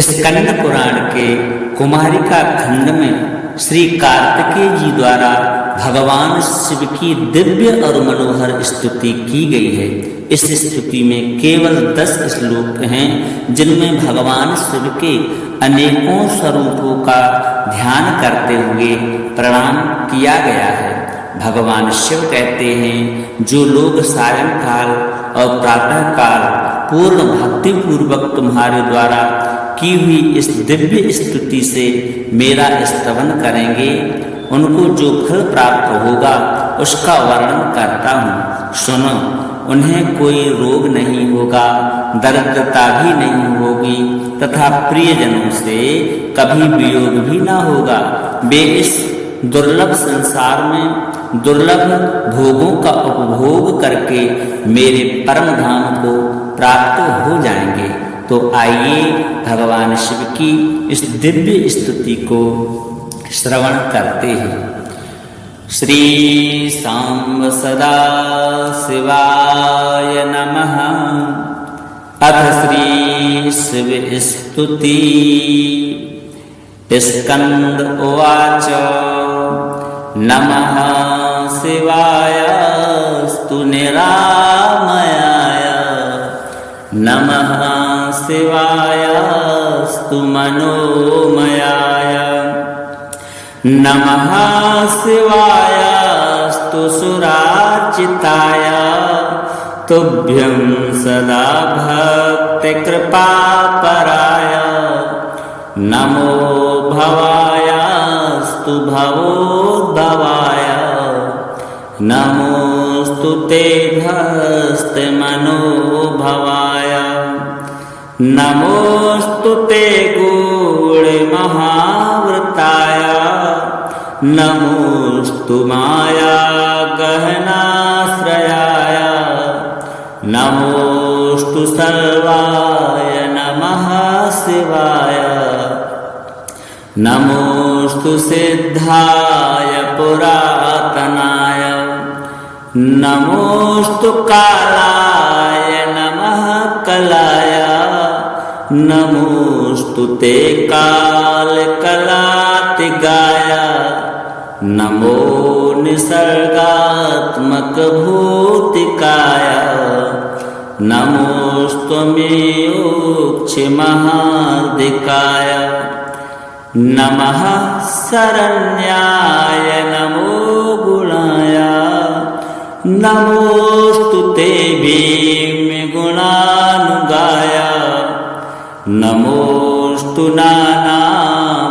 स्कंद पुराण के कुमारिका खंड में श्री कार्तिकेय जी द्वारा भगवान शिव की दिव्य और मनोहर स्तुति की गई है। इस स्तुति में केवल 10 श्लोक हैं, जिनमें भगवान शिव के अनेकों स्वरूपों का ध्यान करते हुए प्रणाम किया गया है। भगवान शिव कहते हैं, जो लोग सायंकाल और प्रातःकाल पूर्ण भक्ति पूर्वक तुम्हारे द्वारा की हुई इस दिव्य स्तुति से मेरा स्तवन करेंगे, उनको जो फल प्राप्त होगा उसका वर्णन करता हूँ। सुनो, उन्हें कोई रोग नहीं होगा, दरिद्रता भी नहीं होगी तथा प्रियजनों से कभी वियोग भी ना होगा। वे इस दुर्लभ संसार में दुर्लभ भोगों का उपभोग करके मेरे परम धाम को प्राप्त हो जाएंगे। तो आइए भगवान शिव की इस दिव्य स्तुति को श्रवण करते हैं। श्री सांब सदा शिवाय नमः। अथ श्री शिव स्तुति। स्कंद उवाच। नमः शिवाय स्तु निरामयाय। नमः शिवाय स्तु मनोमयाय। नमः शिवाय स्तु सुरार्चिताय। तुभ्यं सदा भक्ति कृपा पराय। नमो भवाय स्तु भवोद्भवाय। नमोस्तु ते भस्ते मनोभवाय। नमोस्तु ते गूढ़े महाव्रताय। नमोस्तु माया गहनाश्रयाय। नमोस्तु सर्वाय नमः शिवाय। नमोस्तु सिद्धाय पुरातनाय। नमोस्तु कालाय नमः कलाय। नमोस्तु ते काल कलातिगाय। नमो निसर्गात्मक भूतिकाय। नमोस्तु मेयोक्ष महार्दिकाय। नमः शरण्याय नमो गुणाय। नमोस्तु ते भीम गुणानुगाय। नमोस्तु नाना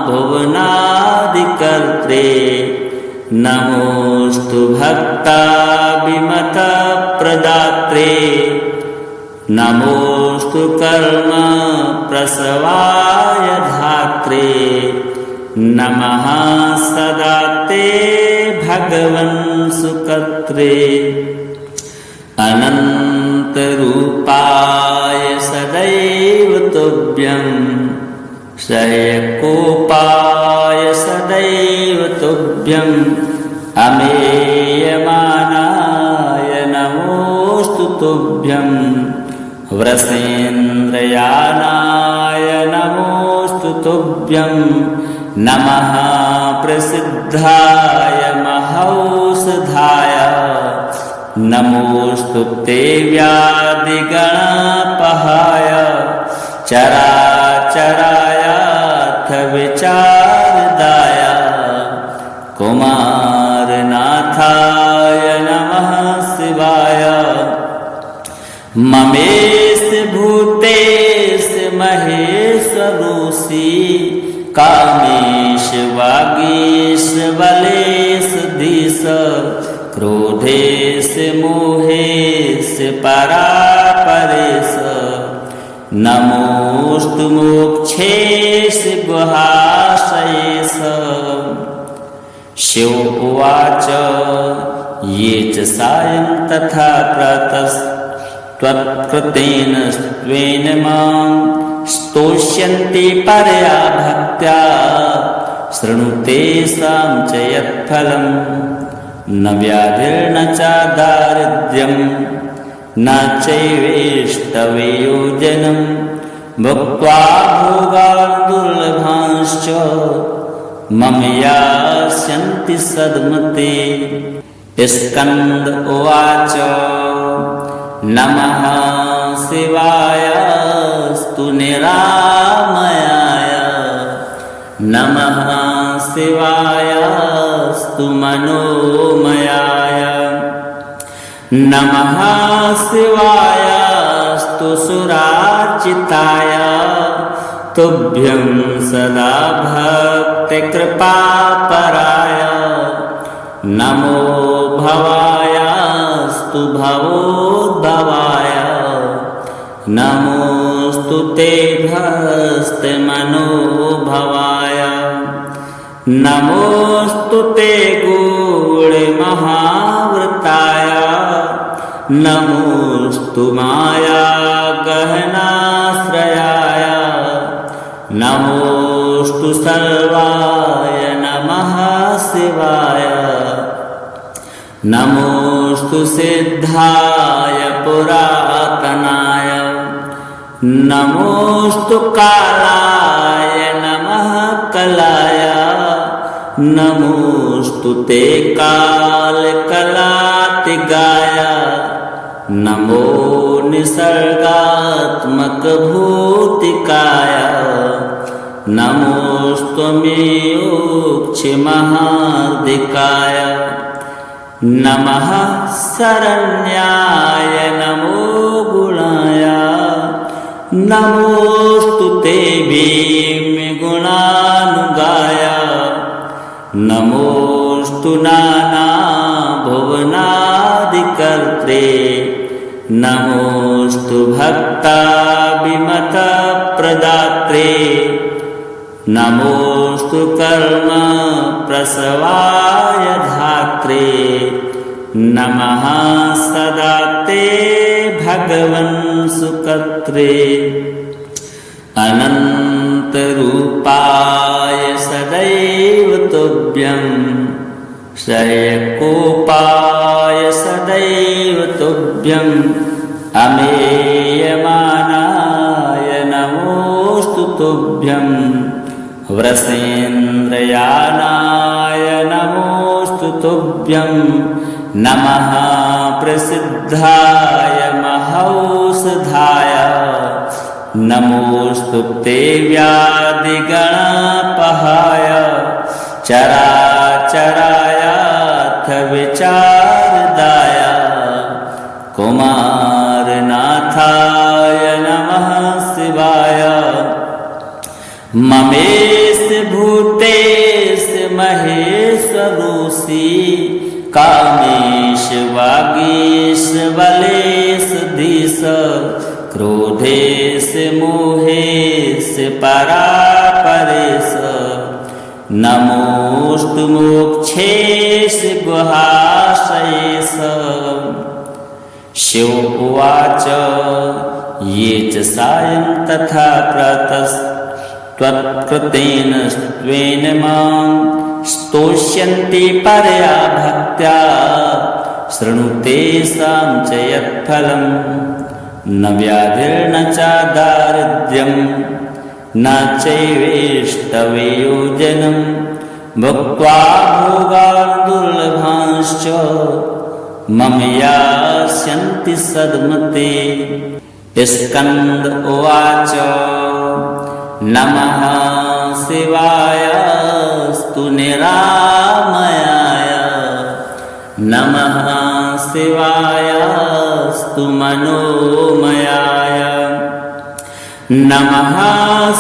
भुवनादिकर्त्रे। नमोस्तु भक्ता विमत प्रदात्रे। नमोस्तु कर्म प्रसवाय धात्रे। नमः सदा ते भगवन् सुकर्त्रे। अनंत रूपाय सदैव तुभ्यं। शयकोपाय सदैव तुभ्यं। अमेयमानाय नमोस्तु तुभ्यं। वृषेन्द्रयानाय नमोस्तु तुभ्यं। नमः प्रसिद्धाय महौषधाय। नमोस्तु ते व्याधिगणपहाय। चराचरायाथ विचारदाय। कुमारनाथाय नमः शिवाय। ममेश भूतेश महेश्वरोषि। कामेश वागीश बलेश धीश। क्रोधेश मोहेश परापरेश। नमोस्तु मोक्षेश गुहाशयेश। शिव उवाच। ये च सायं तथा प्रातस्त्वत्कृतेन स्त्वेन मां स्तोष्यन्ति परया भक्त्या। शृणु तेषां च यत्फलं। न व्याधिर्न च दारिद्र्यं न चैवेष्टवेयोजनं। भुक्त्वा भोगा मम यास्यन्ति सद्मते। स्कंद उवाच नमः शिवायस्तु निरामयाय नमः शिवायस्तु मनोमयाय नमः शिवायस्तु सुरार्चिताय तुभ्यं सदा भक्तिकृपापराय नमो भवायस्तु भवोद्भवाय नमोऽस्तु ते भस्तिमनोभवाय नमोऽस्तु ते गूढमहाव्रताय नमोऽस्तु मायागहनाश्रयाय नमोऽस्तु सर्वाय नमः शिवाय नमोऽस्तु सिद्धाय पुरातनाय नमोऽस्तु कालाय नमः कलाय नमोऽस्तु ते कालकलातिगाय नमो निसर्गात्मकभूतिकाय नमोऽस्त्वमेयोक्षिमहार्दिकाय नमः शरण्याय नमो गुणाय नमोऽस्तु ते भीमगुणानुगाय नमोऽस्तु नानाभुवनादिकर्त्रे नमोऽस्तु भक्ताभिमतप्रदात्रे नमोऽस्तु कर्म प्रसवाय धात्रे नमः सदा ते भगवन् सुकर्त्रे अनन्तरूपाय सदैव तुभ्यं श्रेयकोपाय सदैव तुभ्यं अमेयमानाय नमोऽस्तु तुभ्यं व्रसेन्द्रयानाय नमोऽस्तु तुभ्यं नमः प्रसिद्धाय महौषधाय नमोऽस्तु ते व्याधिगणापहाय चराचरायाथ विचारदाय कुमारनाथाय नमः शिवाय ममेश भूतेश महेश्वरोऽसि कामेश वागीश बलेश धीश क्रोधेश मोहेश परापरेश नमोऽस्तु मोक्षेश गुहाशयेश। शिव उवाच ये च सायं तथा प्रातस्त्वत्कृतेन स्त्वेन मां स्तोष्यन्ति परया भक्त्या शृणु तेषां च यत्फलम् न व्याधिर्न च दारिद्र्यं न चैवेष्टवयोजनं भुक्त्वा भोगान् दुर्लभांश्च मम यास्यन्ति सद्मते। स्कंद उवाच नमः शिवायस्तु निरामयाय नमः शिवायस्तु मनोमयाय नमः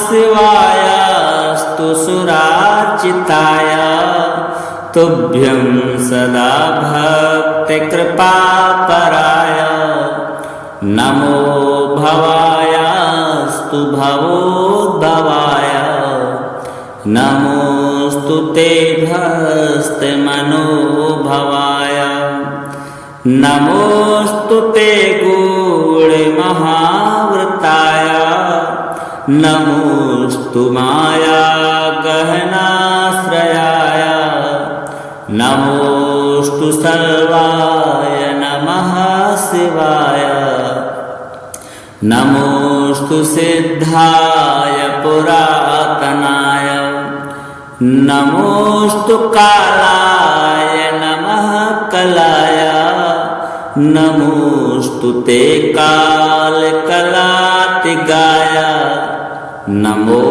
शिवायस्तु सुरार्चिताय तुभ्यं सदा भक्तिकृपापराय नमो भवायस्तु भवोद्भवाय नमोऽस्तु ते भस्तिमनोभवाय नमोऽस्तु ते गूढमहाव्रताय नमोऽस्तु मायागहनाश्रयाय नमोऽस्तु सर्वाय नमः शिवाय नमोऽस्तु सिद्धाय पुरातनाय नमोस्तु कालाय नमः कलाय नमोस्तु ते कालकलातिगाय नमो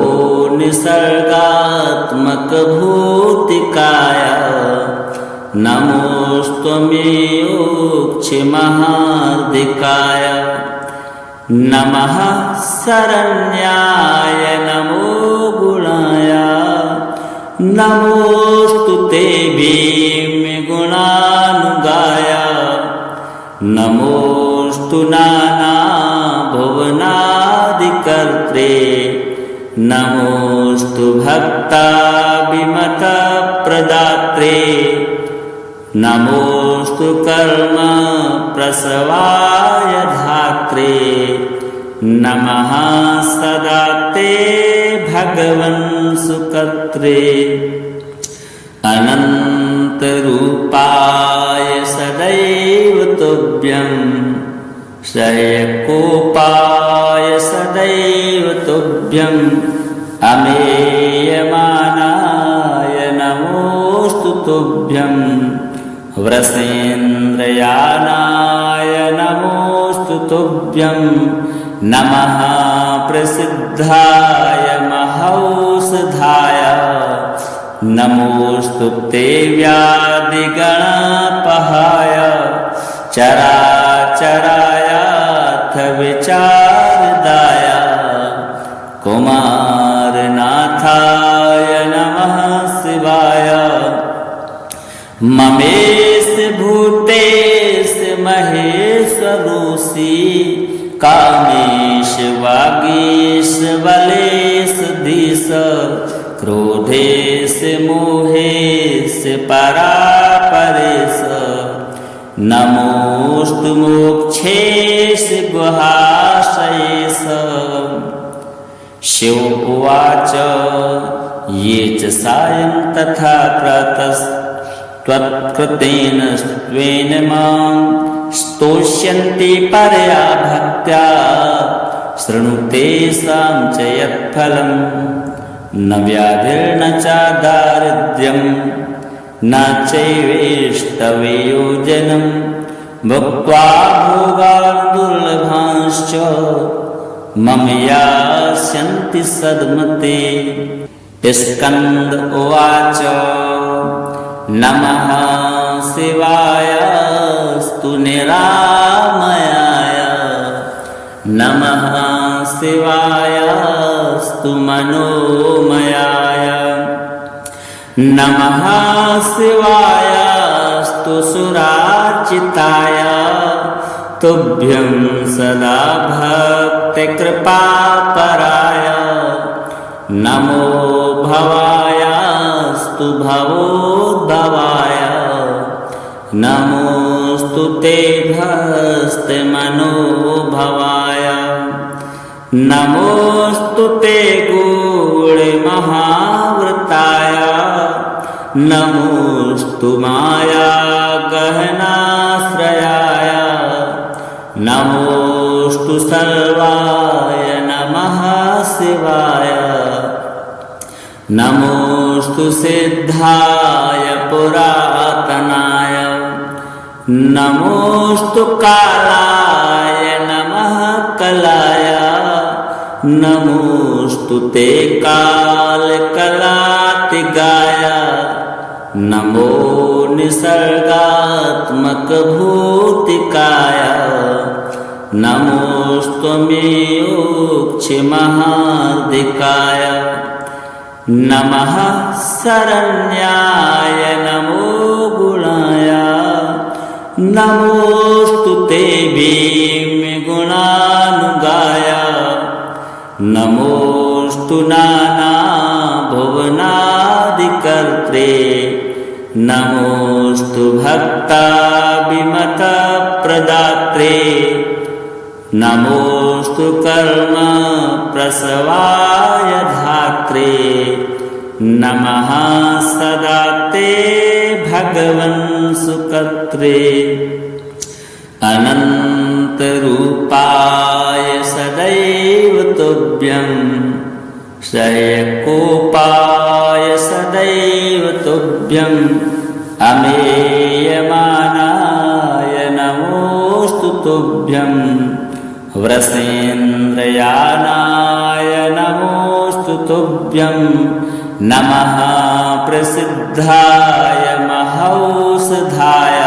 निसर्गात्मक भूतिकाय नमोऽस्त्वमेयोक्षिमहार्दिकाय नमः शरण्याय नमो गुणाय नमोऽस्तु ते भीमगुणानुगाय नमोऽस्तु नानाभुवनादिकर्त्रे नमोऽस्तु भक्ताभिमतप्रदात्रे नमोऽस्तु कर्म प्रसवाय धात्रे नमः सदा ते भगवन् सुकर्त्रे अनन्तरूपाय सदैव तुभ्यं शयकोपाय सदैव तुभ्यं अमेयमानाय नमोऽस्तु तुभ्यं व्रसेन्द्रयानाय नमोऽस्तु तुभ्यं नमः प्रसिद्धाय महौषधाय नमोऽस्तु ते व्याधिगणपहाय चराचरायाथ विचारदाय कुमारनाथाय नमः शिवाय ममेश भूतेश महेश्वरोऽसि कामेश वागीश बलेश धीश क्रोधेश मोहेश परापरेश नमोऽस्तु मोक्षेश गुहाशयेश शिव उवाच ये च सायं तथा प्रातस्त्वत्कृतेन स्त्वेन मां स्तोष्यन्ति परया भक्त्या शृणु तेषां च यत्फलं न व्याधिर्न च दारिद्र्यं न चैवेष्टवेयो जनं भुक्त्वा भोगान् दुर्लभांश्च मम यास्यन्ति सद्मते। स्कन्द उवाच नमः शिवायस्तु निरामयाय नमः शिवायस्तु मनोमयाय नमः शिवायस्तु सुरार्चिताय तुभ्यं सदा भक्तिकृपापराय नमो भवायस्तु भवोद्भवाय नमोऽस्तु ते भस्तिमनोभवाय नमोऽस्तु ते गूढमहाव्रताय नमोऽस्तु मायागहनाश्रयाय नमोऽस्तु सर्वाय नमः शिवाय नमोऽस्तु सिद्धाय पुरातनाय नमोऽस्तु कालाय नमः कलाय नमोऽस्तु ते कालकलातिगाय नमो निसर्गात्मक भूतिकाय नमोऽस्त्वमेयोक्षिमहार्दिकाय नमः शरण्याय नमो गुणाय नमोऽस्तु ते भीमगुणानुगाय नमोऽस्तु नानाभुवनादिकर्त्रे नमोऽस्तु भक्ताभिमतप्रदात्रे नमोऽस्तु कर्म प्रसवाय धात्रे नमः सदा ते भगवन् सुकर्त्रे अनन्तरूपाय सदैव तुभ्यं श्रेयकोपाय सदैव तुभ्यम् अमेयमानाय नमोऽस्तु तुभ्यम् वृषेन्द्रयानाय नमोऽस्तु तुभ्यम् नमः प्रसिद्धाय महौषधाय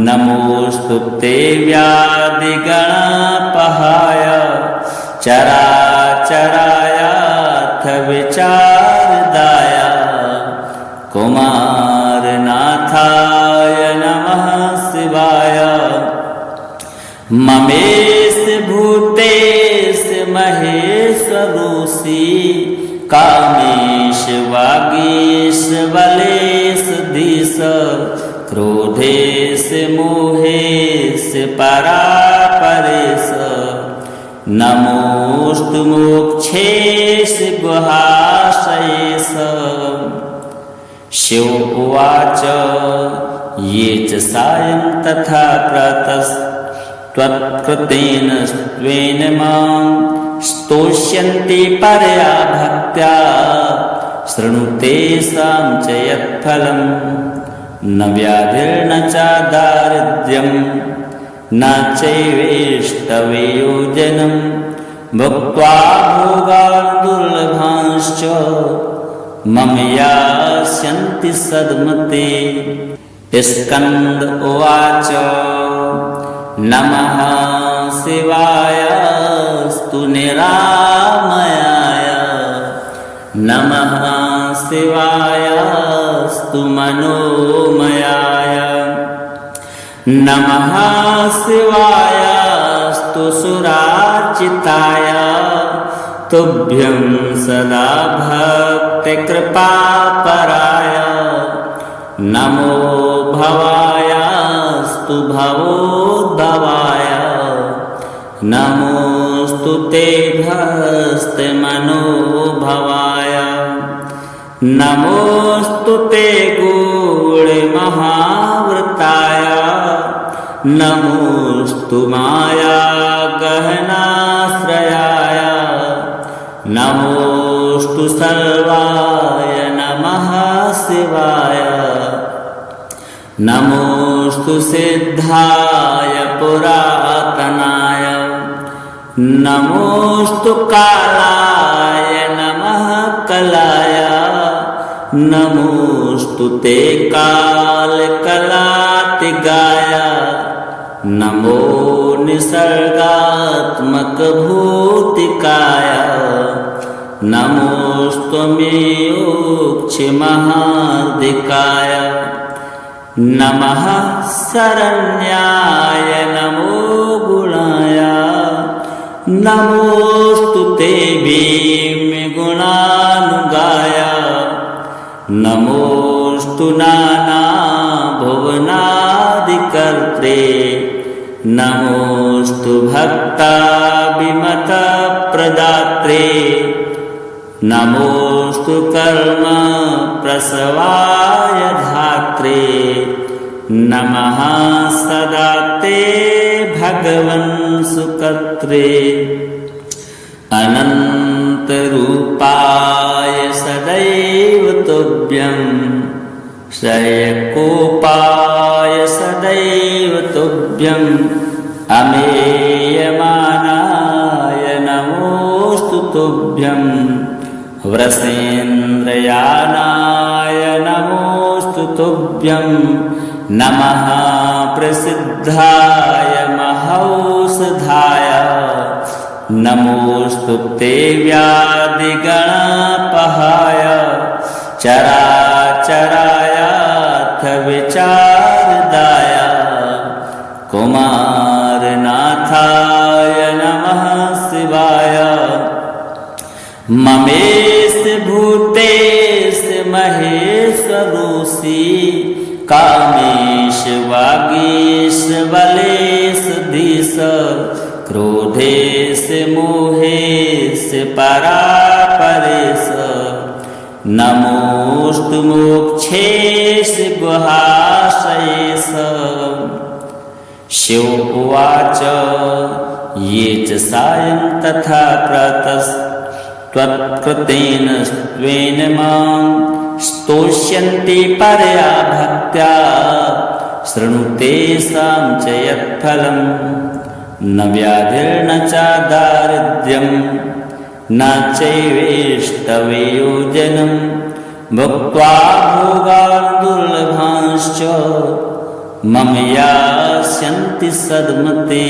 नमोऽस्तु ते व्याधिगणापहाय चराचरायाथ विचारदाय कुमारनाथाय नमः शिवाय ममेश भूतेश महेश्वरोषि कामेश वागीश बलेश धीश क्रोधेश मोहेश परापरेश नमोऽस्तु मोक्षेश गुहाशयेश शिव उवाच ये च सायं तथा प्रातस्त्वत्कृतेन स्त्वेन मां स्तोष्यन्ति परया भक्त्या शृणुते सां च यत्फलम् न व्याधिर्न च दारिद्र्यं न चैवेष्टवयोजनं भुक्त्वा भोगान् दुर्लभांश्च मम यास्यन्ति सद्मते। स्कन्द उवाच नमः शिवायस्तु निरामयाय नमः शिवायस्तु मनोमयाय नमः शिवायस्तु सुरार्चिताय तुभ्यं सदा भक्तिकृपापराय नमो भवायस्तु भवोद्भवाय नमोऽस्तु ते भस्तिमनोभवाय नमोऽस्तु ते गूढमहावृताय नमोऽस्तु माया गहनाश्रयाय नमोऽस्तु सर्वाय नमः शिवाय नमोऽस्तु सिद्धाय पुरातनाय नमोऽस्तु कालाय नमः कलाय नमोऽस्तु ते कालकलातिगाय नमो निसर्गात्मकभूतिकाय नमोऽस्त्वमेयोक्षिमहार्दिकाय नमः शरण्याय नमो गुणाय नमोऽस्तु ते भीमगुणानुगाय नमोऽस्तु नानाभुवनादिकर्त्रे नमोऽस्तु भक्ताभिमतप्रदात्रे नमोऽस्तु कर्म प्रसवाय धात्रे नमः सदा ते भगवन् सुकर्त्रे अनन्तरूपाय सदैव तुभ्यं श्रेयकोपाय सदैव तुभ्यम् अमेयमानाय नमोऽस्तु तुभ्यम् वृषेन्द्रयानाय नमोऽस्तु तुभ्यम् नमः प्रसिद्धाय महौषधाय नमोऽस्तु ते व्याधिगणापहाय चराचरायाथ विचारदाय कुमारनाथाय नमः शिवाय ममेश भूतेश महेश्वरोषि कामेश वागीश बलेश धीश क्रोधेश मोहेश परापरेश नमोऽस्तु मोक्षेश गुहाशयेश शिव उवाच ये च सायं तथा प्रातस् त्वत्कृतेन स्त्वेन मां स्तोष्यन्ति परया भक्त्या शृणु तेषां च यत्फलं न व्याधिर्न च दारिद्र्यं न चैवेष्टवयोजनं भुक्त्वा भोगान् दुर्लभांश्च मम यास्यन्ति सद्मते।